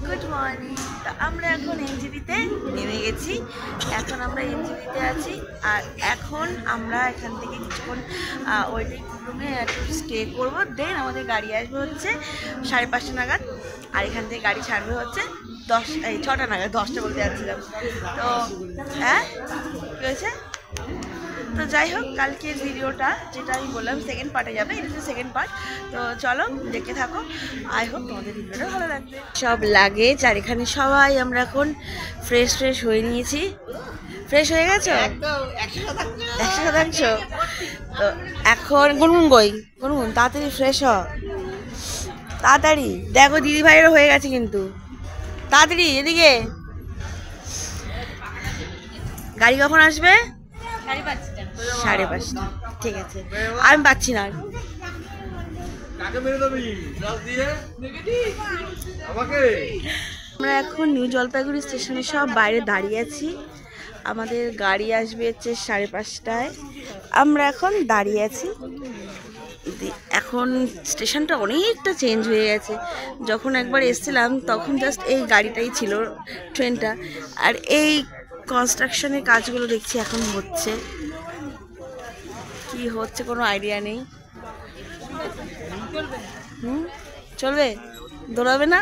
Good morning. তো আমরা এখন এনজিপিতে নেমে গেছি। এখন আমরা এনজিপিতে আছি। আর এখন আমরা এখান থেকে কিছুক্ষণ ওয়েটিং রুমে একটু স্টে করবো। দেন আমাদের গাড়ি আসবে হচ্ছে 5:30 নাগাদ। আর এখান থেকে গাড়ি ছাড়বে হচ্ছে 6টা নাগাদ। 10টা বলতে যাচ্ছিলাম। তো হ্যাঁ কী হয়েছে? তো যাই হোক, কালকের ভিডিওটা যেটা আমি বললাম সেকেন্ড পার্টে যাবে, এটা হচ্ছে সেকেন্ড পার্ট। তো চলো দেখতে থাকো। আই হোপ তোমাদের ভিডিওটা ভালো লাগবে। সব লাগেজ আর এখানে সবাই আমরা এখন ফ্রেশ হয়ে নিয়েছি। ফ্রেশ হয়ে গেছো? 100%। তো এখন গুনগুন তাড়াতাড়ি ফ্রেশ হ, তাড়াতাড়ি। দেখো দিদি ভাইয়েরও হয়ে গেছে কিন্তু। তাড়াতাড়ি এদিকে। গাড়ি কখন আসবে? 5:30। ঠিক আছে, আমি পাচ্ছি না। আমরা এখন নিউ জলপাইগুড়ি স্টেশনে সব বাইরে দাঁড়িয়ে আছি। আমাদের গাড়ি আসবে হচ্ছে 5:30টায়। আমরা এখন দাঁড়িয়ে আছি। এখন স্টেশনটা অনেকটা চেঞ্জ হয়ে গেছে। যখন একবার এসেছিলাম তখন জাস্ট এই গাড়িটাই ছিল, ট্রেনটা। আর এই কনস্ট্রাকশনের কাজগুলো দেখছি এখন হচ্ছে। কি হচ্ছে কোনো আইডিয়া নেই। চলবে? দৌড়াবে না?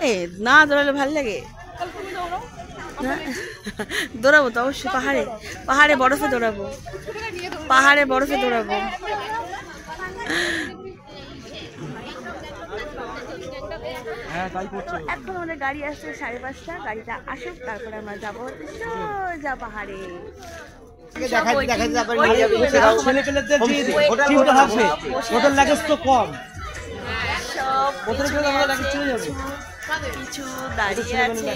এ না দৌড়ালে ভালো লাগে। দৌড়াবো তো অবশ্যই। পাহাড়ে বরফে দৌড়াবো। এখন আমাদের গাড়ি আসছে 5:30। গাড়িটা আসুক, তারপরে আমরা যাবো সোজা পাহাড়ে। কিছু দাঁড়িয়ে আছে,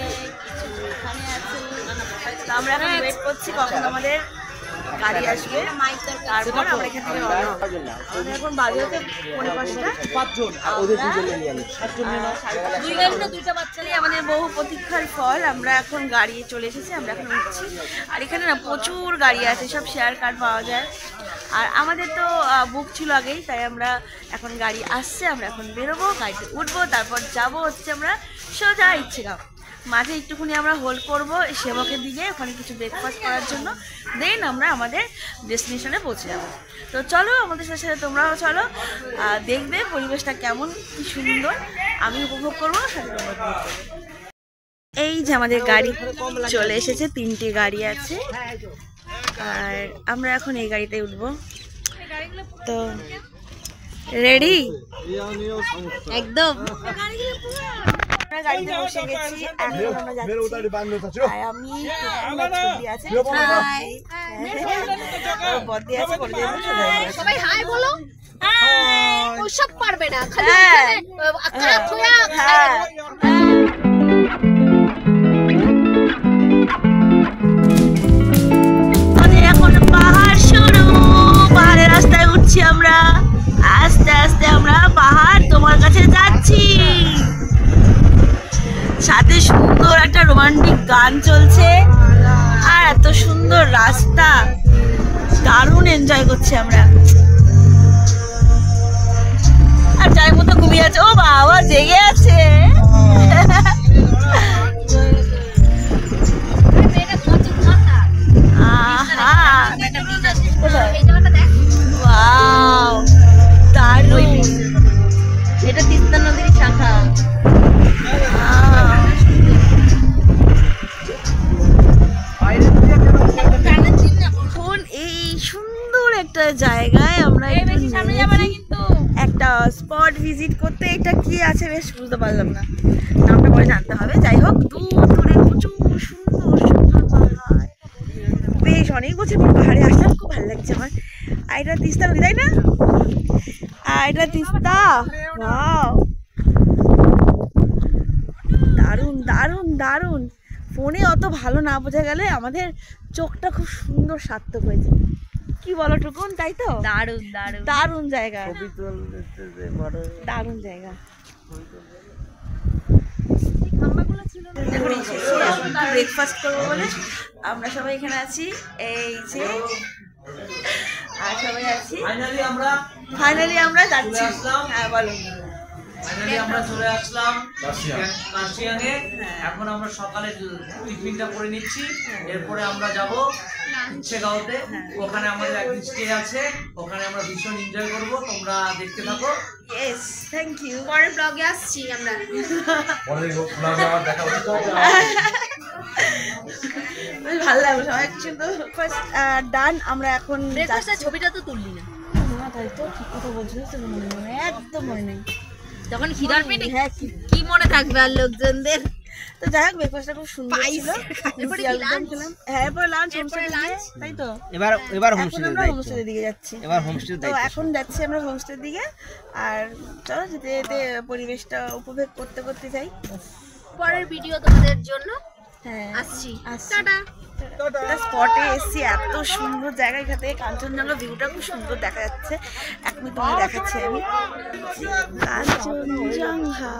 আমরা এখন ওয়েট করছি কখন আমাদের গাড়ি আসবে। তারপর আমরা এখান থেকে রওনা হবো। এখন বাজে হচ্ছে 5:45। দুইটা বাচ্চা নিয়ে আমাদের বহু প্রতীক্ষার ফল। আমরা এখন গাড়ি চলে এসেছি, আমরা এখন উঠছি। আর এখানে না প্রচুর গাড়ি আছে, সব শেয়ার কার পাওয়া যায়। আর আমাদের তো বুক ছিল আগেই, তাই আমরা এখন গাড়ি আসছে, আমরা এখন বেরোবো, গাড়িতে উঠবো, তারপর যাবো হচ্ছে আমরা সোজা ইচ্ছেগাঁও। মাঝে একটুখানি আমরা হোল্ড করবো সেবকের দিকে, ওখানে কিছু ব্রেকফাস্ট করার জন্য। দেন আমরা আমাদের ডেস্টিনেশনে পৌঁছে যাবো। তো চলো আমাদের সাথে তোমরাও চলো, দেখবে পরিবেশটা কেমন, কি সুন্দর। আমি উপভোগ করবো, সাথে তোমরা উপভোগ করবো। এই যে আমাদের গাড়ি চলে এসেছে, 3টে গাড়ি আছে। আর আমরা এখন এই গাড়িতে উঠবো। তো রেডি একদম। আমরা গাড়িতে বসে গেছি, এখন আমরা যাচ্ছি। আর আমি ছবি আছে, বদি আছে, সবাই হাই বলো। ওসব পারবে না, খালি এখন পাহাড় শুরু। পাহাড়ের রাস্তায় উঠছি আমরা, আস্তে আস্তে আমরা পাহাড় তোমার কাছে যাচ্ছি। সাথে সুন্দর একটা রোমান্টিক গান চলছে, আর এত সুন্দর রাস্তা, দারুণ এনজয় করছি আমরা। আর যার মতো ঘুমিয়ে আছে, ও বাবা জেগে আছে। এটা তিস্তা নদীর শাখা। এখন এই সুন্দর একটা জায়গায় আমরা একটা স্পট ভিজিট করতে। এটা কি আছে বেশ বুঝতে পারলাম না, নামটা পরে জানতে হবে। যাই হোক, দূরে প্রচুর সুন্দর পাহাড়। বেশ অনেক বছর পর পাহাড়ে আসলাম, খুব ভালো লাগছে আমার। আর এটা তিস্তা নদী, তাই না? আর এটা তিস্তা। দারুণ। ফোনে অত ভালো না বোঝা গেলে আমাদের চোখটা খুব সুন্দর সার্থক হয়েছে। কি বলো টুকুন? তাই তো, দারুণ জায়গা। ব্রেকফাস্ট করবো বলে আমরা সবাই এখানে আছি। এই যে আর সবাই আছি, ফাইনালি আমরা যাচ্ছি। হ্যাঁ বলো। ফাইনালি আমরা চলে আসলাম কার্শিয়াংয়ে। এখন আমরা সকালে টিফিনটা করে নিচ্ছি, এরপরে আমরা যাব ইচ্ছেগাঁওতে। ওখানে আমাদের একদিন স্টে আছে, ওখানে আমরা ভীষণ এনজয় করব। তোমরা দেখতে থাকো। Yes, thank you. পরের ব্লগে আসছি আমরা। বেশ ভালো লাগলো সবাই কিন্তু ফার্স্ট ডান। আমরা এখন ব্রেকফাস্টের ছবিটা তো তুললি না। তাই তো ঠিক কথা বলছিস, তো মনে নেই, একদম মনে নেই। তখন খিদার পেটে হ্যাঁ, কি মনে থাকবে আর লোকজনদের। তো যাই হোক, ব্রেকফাস্টটা খুব সুন্দর ছিল। এরপরে রুটি আলুদম খেলাম। হ্যাঁ, এরপর লাঞ্চ, তাই তো। এবার এখন হোমস্টে আমরা হোমস্টের দিকে যাচ্ছি। এবার হোমস্টে তো এখন যাচ্ছি আমরা হোমস্টের দিকে। আর চলো যেতে যেতে পরিবেশটা উপভোগ করতে করতে যাই। পরের ভিডিও তোমাদের জন্য হ্যাঁ, আসছি। আসছি। টাটা। স্পটে এসছি, এত সুন্দর জায়গা, এখান থেকে কাঞ্চনজঙ্ঘা ভিউটা খুব সুন্দর দেখা যাচ্ছে। এক মিনিট তোমায় দেখাচ্ছি আমি। কাঞ্চনজঙ্ঘা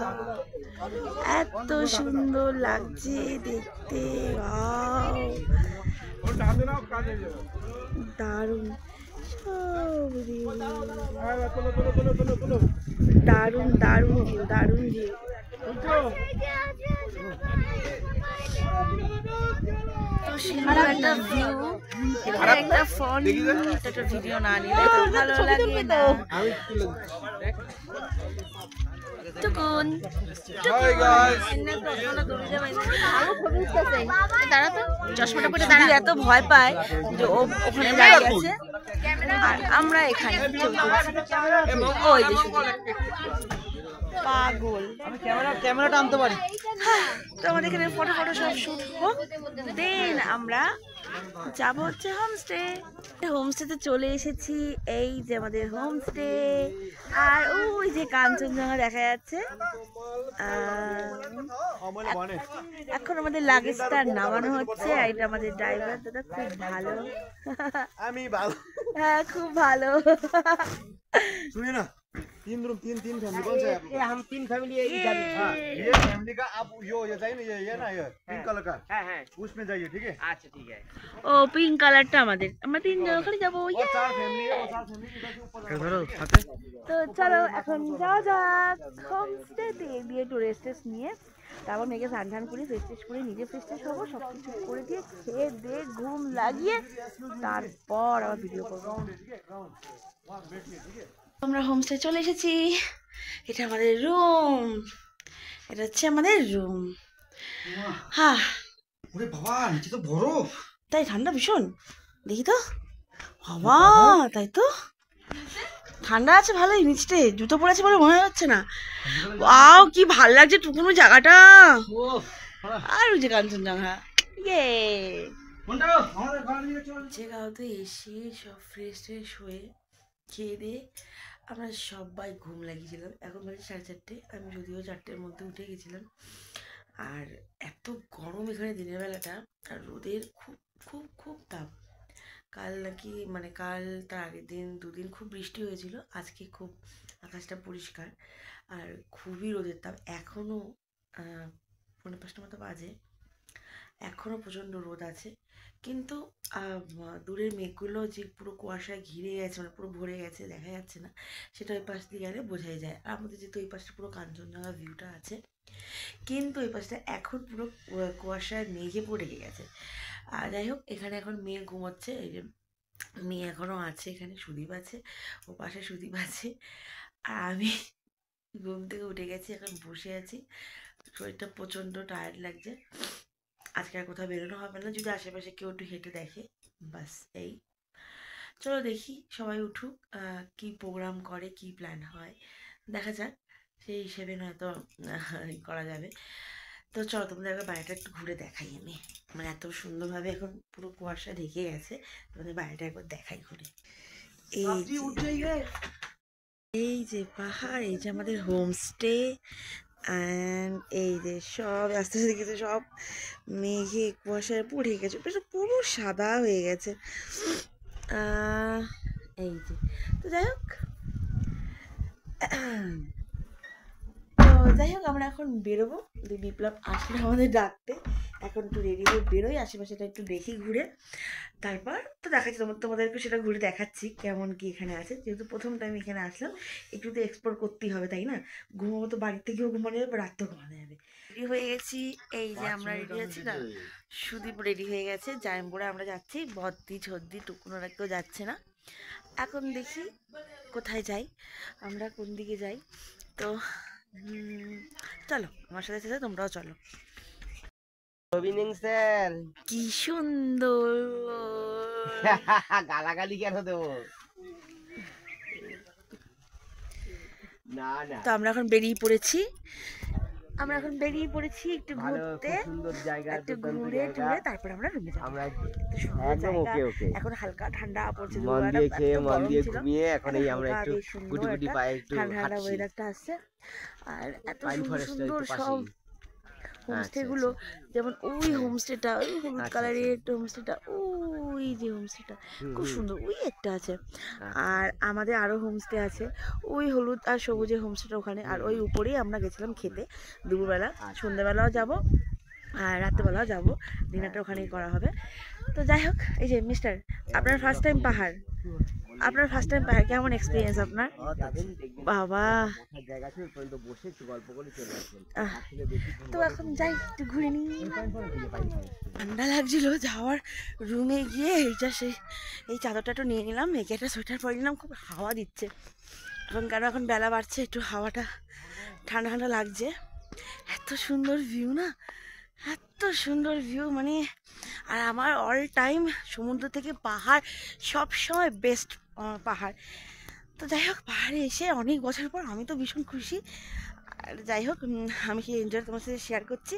এত সুন্দর লাগছে দেখতে, ওয়াও, দারুণ, দারুণ দারুণ ভিউ, দারুণ ভিউ। তো সুন্দর একটা ভিউ, এখানে একটা ফোন একটা ভিডিও না নিলে তো ভালো লাগে না। টুকুন দাঁড়া তো, চশমাটা পরে দিদি এত ভয় পায় যে ও ওখানে দাঁড়িয়ে আছে আর আমরা এখানে ছবি তুলছি। ওই যে শুধু পাগল। ক্যামেরাটা আনতে পারি। তো আমাদের এখানে ফটো সব শুট হোক, দেন আমরা যাব হচ্ছে হোমস্টে। হোমস্টেতে চলে এসেছি, এই যে আমাদের হোমস্টে। আর ওই যে কাঞ্চনজঙ্ঘা দেখা যাচ্ছে। এখন আমাদের লাগেজটা নামানো হচ্ছে, আর এটা আমাদের ড্রাইভার দাদা, খুব ভালো। আমি ভালো। হ্যাঁ, খুব ভালো। सुनिए ना, 3 रूम 3 फैमिली कौन सा है? ये हम 3 फैमिली है इधर। हाँ, ये फैमिली का आप ये जाइए ना, ये ना ये पिंक कलर का है, उसमें जाइए, ठीक है? अच्छा ठीक है। ও পিঙ্ক কালারটা আমাদের, আমরা তিনজন ওখানে যাবো। और 4 फैमिली है, वो 4 फैमिली इधर से ऊपर। তো চলো এখন যাওয়া যাক হোমস্টেতে। দিয়ে একটু রেস্ট নিয়ে তারপর মেয়েকে স্নান টান করে ফ্রেশ করে নিজে ফ্রেশ হবো, সব কিছু করে দিয়ে খেয়ে দিয়ে ঘুম লাগিয়ে তারপর আবার ভিডিও করবো। আমরা হোমস্টে চলে এসেছি, এটা আমাদের রুম, এটা হচ্ছে আমাদের রুম। হ্যাঁ, ওরে বাবা, নিচে তো বরফ। তাই ঠান্ডা ভীষণ, দেখি তো বাবা, তাই তো ঠান্ডা আছে ভালোই। নিচে জুতো পরে আছে বলে মনে হচ্ছে না। ওয়াও, কি ভালো লাগছে টুকুনো জায়গাটা। আর ওই যে কাঞ্চনজঙ্ঘা, ইয়ে। গাঁওতে এসে সব ফ্রেশ হয়ে খেয়ে দিয়ে আমরা সবাই ঘুম লাগিয়েছিলাম। এখন বাজে 4:30, আমি যদিও 4টের মধ্যে উঠে গেছিলাম। আর এত গরম এখানে দিনের বেলাটা, আর রোদের খুব খুব খুব তাপ। কাল নাকি মানে কাল তার আগের দিন 2 দিন খুব বৃষ্টি হয়েছিল, আজকে খুব আকাশটা পরিষ্কার আর খুবই রোদের তাপ। এখনও 4:45 মতো বাজে, এখনও প্রচণ্ড রোদ আছে। কিন্তু দূরের মেঘগুলো যে পুরো কুয়াশায় ঘিরে গেছে, মানে পুরো ভরে গেছে, দেখা যাচ্ছে না, সেটা ওই পাশ দিয়ে গেলে বোঝাই যায়। আর আমাদের যেহেতু ওই পাশটা পুরো কাঞ্চনজঙ্ঘা ভিউটা আছে, কিন্তু ওই পাশটা এখন পুরো কুয়াশায় মেঘে পড়ে গেছে। আর যাই হোক, এখানে এখন মেয়ে ঘুমোচ্ছে, এই যে মেয়ে এখনও আছে এখানে, সুদীপ আছে, ও পাশে সুদীপ আছে, আর আমি ঘুম থেকে উঠে গেছি, এখন বসে আছি। শরীরটা প্রচণ্ড টায়ার্ড লাগছে। আজকে আর কোথাও বেরোনো হবে না, যদি আশেপাশে কেউ একটু হেঁটে দেখে, বাস এই। চলো দেখি সবাই উঠুক, কি প্রোগ্রাম করে, কি প্ল্যান হয় দেখা যাক, সেই হিসেবে নয়তো করা যাবে। তো চলো তোমাদের একবার বাইরেটা একটু ঘুরে দেখাই আমি, মানে এত সুন্দরভাবে এখন পুরো কুয়াশা ঢেকে গেছে, তোমাদের বাইরেটা একবার দেখাই ঘুরে। এই যে পাহাড়, এই যে আমাদের হোমস্টে, অ্যান্ড এই যে সব আস্তে আস্তে কিন্তু সব মেঘে কুয়াশায় পড়ে গেছে, পুরো সাদা হয়ে গেছে। এই যে, তো যাই হোক আমরা এখন বেরোবো। বিপ্লব আসলে আমাদের ডাকতে, এখন একটু রেডি হয়ে বেরোই, আশেপাশেটা একটু দেখি ঘুরে, তারপর তো দেখাচ্ছি তোমাদেরকে সেটা ঘুরে দেখাচ্ছি কেমন কি এখানে আছে। যেহেতু প্রথম টাইম এখানে আসলাম, একটু তো এক্সপ্লোর করতেই হবে, তাই না? ঘুমাবো তো বাড়ির থেকেও ঘুমানো যাবে, রাতেও ঘুমানো যাবে। রেডি হয়ে গেছি, এই যে আমরা রেডি আছি না, সুদীপ রেডি হয়ে গেছে, জায়ম্বুরে আমরা যাচ্ছি, বদ্দি ঝদ্দি টুকুনোরা কেউ যাচ্ছে না। এখন দেখি কোথায় যাই, আমরা কোন দিকে যাই। তো চলো আমার সাথে সাথে তোমরাও চলো। কি সুন্দর গালাগালি কেন দেবো? না না, তো আমরা এখন বেরিয়ে পড়েছি, একটু ঘুরতে, সুন্দর জায়গা, একটু ঘুরে টুরে তারপর আমরা রুমে যাবো। আমরা একদম ওকে ওকে এখন হালকা ঠান্ডা পড়ছে, মন দিয়ে খেয়ে মন দিয়ে ঘুমিয়ে এখন এই আমরা একটু গুটি গুটি পায়ে একটু ঠান্ডা ঠান্ডা হাঁটছি। ওয়েদারটা আসছে, আর এত পাইন সুন্দর ফরেস্টের সুন্দর একটু সব পাশেই। হোমস্টে গুলো, যেমন ওই হোমস্টেটা, ওই হলুদ কালারের একটা হোমস্টেটা, ওই যে হোমস্টেটা খুব সুন্দর, ওই একটা আছে। আর আমাদের আরো হোমস্টে আছে, ওই হলুদ আর সবুজের হোমস্টেটা ওখানে, আর ওই উপরেই আমরা গেছিলাম খেতে দুপুরবেলা, সন্ধ্যেবেলাও যাব আর রাত্রেবেলাও যাব, ডিনারটা ওখানেই করা হবে। তো যাই হোক, এই যে মিস্টার, আপনার ফার্স্ট টাইম পাহাড়, কেমন এক্সপিরিয়েন্স আপনার? বাবা, তো এখন যাই একটু ঘুরে নিই। ঠান্ডা লাগছিল, যাওয়ার রুমে গিয়ে এই চাদরটা একটু নিয়ে নিলাম, মেঘে একটা সোয়েটার পরে নিলাম, খুব হাওয়া দিচ্ছে এখন বেলা বাড়ছে, একটু হাওয়াটা ঠান্ডা ঠান্ডা লাগছে। এত সুন্দর ভিউ না, এত সুন্দর ভিউ, মানে আর আমার অল টাইম সমুদ্র থেকে পাহাড় সব সময় বেস্ট পাহাড়। তো যাই হোক, পাহাড়ে এসে অনেক বছর পর আমি তো ভীষণ খুশি। আর যাই হোক, আমি কি এনজয় তোমার সাথে শেয়ার করছি,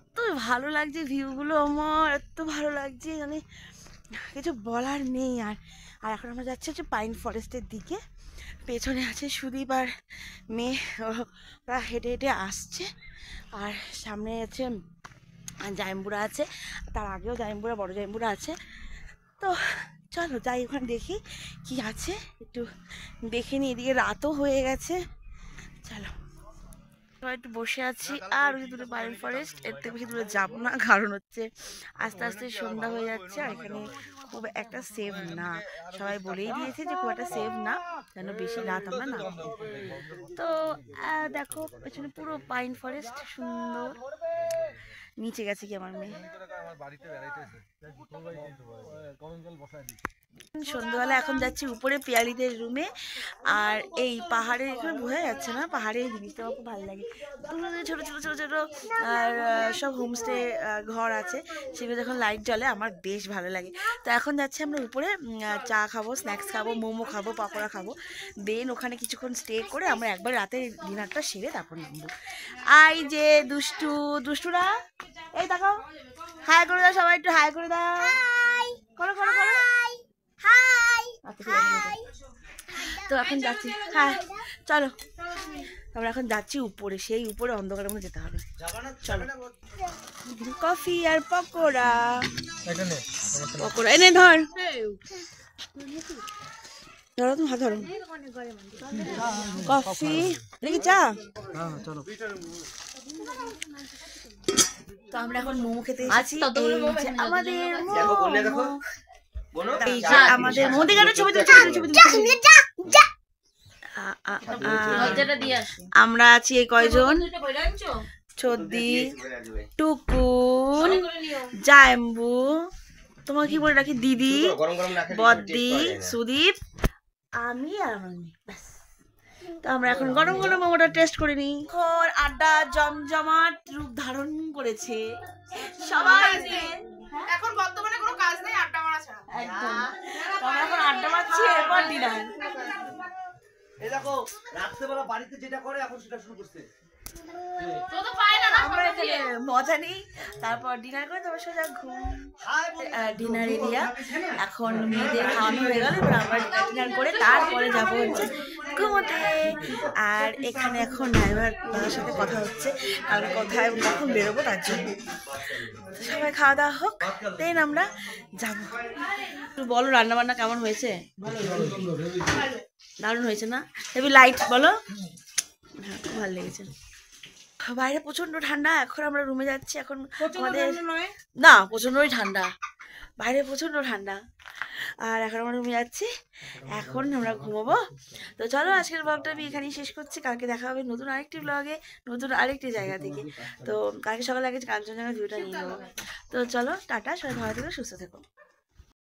এত ভালো লাগছে ভিউগুলো, আমার এত ভালো লাগছে, মানে কিছু বলার নেই। আর এখন আমরা যাচ্ছি হচ্ছে পাইন ফরেস্টের দিকে, পেছনে আছে সুদীপ আর মেয়ে, ওরা হেঁটে হেঁটে আসছে, আর সামনে আছে জায়ম্বুরা আছে, তার আগেও জায়ম্বুরা, বড় জায়ম্বুরা আছে। তো চলো যাই, ওখানে দেখি কি আছে, একটু দেখে নিই, এদিকে রাতও হয়ে গেছে। চলো একটু বসে আছি, আর ওই দূরে পাইন ফরেস্ট, এর থেকে বেশি দূরে যাবো না, কারণ হচ্ছে আস্তে আস্তে সন্ধ্যা হয়ে যাচ্ছে, আর এখানে খুব একটা সেফ না, সবাই বলেই দিয়েছে যে খুব একটা সেফ না, যেন বেশি রাত আমরা না। তো দেখো পেছনে পুরো পাইন ফরেস্ট, সুন্দর। নিচে গেছে কি আমার মেয়ে, সন্ধ্যাবেলা এখন যাচ্ছি উপরে পিয়ালিদের রুমে। আর এই পাহাড়ে, এখানে বোঝা যাচ্ছে না, পাহাড়ের জিনিসটা আমার খুব ভালো লাগে, ছোট ছোট ছোট ছোট আর সব হোমস্টে ঘর আছে, সেগুলো যখন লাইট জ্বলে আমার বেশ ভালো লাগে। তো এখন যাচ্ছি আমরা উপরে, চা খাবো, স্ন্যাক্স খাবো, মোমো খাবো, পকোড়া খাবো, দেন ওখানে কিছুক্ষণ স্টে করে আমরা একবার রাতে ডিনারটা সেরে তারপর নামবো। আই যে দুষ্টুরা, এই দেখো, হাই করে দাও সবাই, একটু হাই করে দাও, করো করো করো, তো এখন যাচ্ছি, হ্যাঁ চলো, আমরা এখন যাচ্ছি উপরে, সেই উপরে অন্ধকারের মধ্যে যেতে হবে, চলো। কফি আর পকোড়া, এনে ধর, ধরো তুমি হাত ধরো, কফি নাকি চা, তো আমরা এখন মোমো খেতে এসেছি, আমাদের আমাদের মোদিগাটা ছবি আমরা আছি এই কয়জন, চদ্দি, টুকুন, জায়ম্বু, তোমাকে কি বলে রাখি, দিদি, বদ্দি, সুদীপ, আমি আর আমার মেয়ে, ব্যাস। তো আমরা এখন গরম গরম মোমোটা টেস্ট করে নিই। আড্ডা জমজমাট রূপ ধারণ করেছে সবাই, এখন বর্তমানে কোনো কাজ নেই, আড্ডা মারা ছাড়া। একদম, আমরা এখন আড্ডা মারছি, এরপর ডিনার। এই দেখো, রাত্রেবেলা বাড়িতে যেটা করে এখন সেটা শুরু করছে। আমরা এখানে মজা নেই, তারপর ডিনার করে তারপর সোজা ঘুম। ডিনার এরিয়া, এখন মেয়েদের খাওয়ানো হয়ে গেল, এবার আমরা ডিনার করে তারপরে যাবো হচ্ছে ঘুমোতে। আর এখানে এখন ড্রাইভার দাদার সাথে কথা হচ্ছে, আর কোথায় কখন বেরোবো তার জন্য। সবাই খাওয়া দাওয়া হোক, দেন আমরা যাবো। একটু বলো রান্নাবান্না কেমন হয়েছে? দারুণ হয়েছে না? হেভি লাইট, বলো। হ্যাঁ খুব ভালো লেগেছে। বাইরে প্রচন্ড ঠান্ডা, এখন আমরা রুমে যাচ্ছি। এখন আমাদের না প্রচন্ডই ঠান্ডা, বাইরে প্রচন্ড ঠান্ডা। আর এখন আমরা রুমে যাচ্ছি, এখন আমরা ঘুমাবো। তো চলো আজকের ব্লগটা আমি এখানেই শেষ করছি। কালকে দেখা হবে নতুন আরেকটি ব্লগে, নতুন আরেকটি জায়গা থেকে। তো কালকে সকালে আগে কাঞ্চনজঙ্ঘা ভিউটা নিয়ে নেবো। তো চলো টাটা, সবাই ভালো থেকো, সুস্থ থেকো।